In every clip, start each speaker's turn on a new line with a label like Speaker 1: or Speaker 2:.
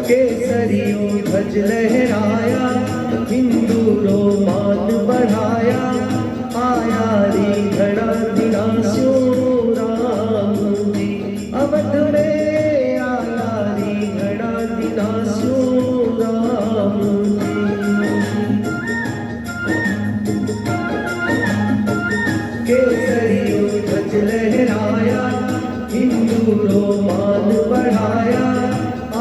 Speaker 1: केसरियों ध्वज लहराया, हिंदू रो मान बढ़ाया, आया रीघड़ा दिलास्यो राम जी। अवध में आया रीघड़ा दिलास्यो राम जी। केसरियों ध्वज लहराया, हिंदू रो मान बढ़ाया,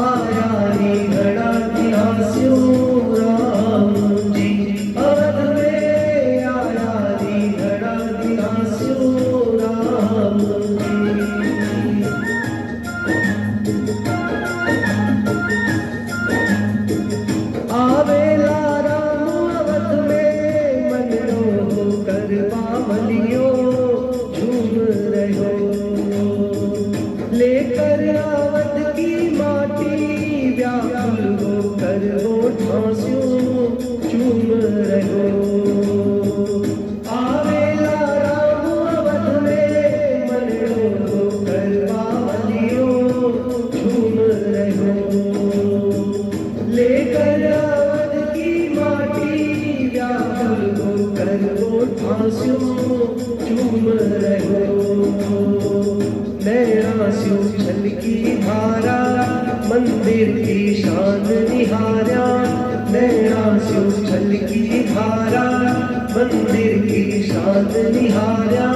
Speaker 1: आया रीघड़ा दिलास्यो राम जी। अवध में आया रीघड़ा दिलास्यो राम जी। आवेला राम अवध में, मनो होकर बावलियो झूम रहो। लेकर अवध की माटी, व्याकुल होकर वो ठास्यों चूम रहो। आवेला राम अवध में, मनो होकर बावलियो झूम रहो। लेकर अवध की माटी, व्याकुल होकर वो ठास्यों चूम रहो। नैनास्यों छलकी धारा, मंदिर की शान निहारा। नैनास्यों छलकी धारा, मंदिर की शान निहारा।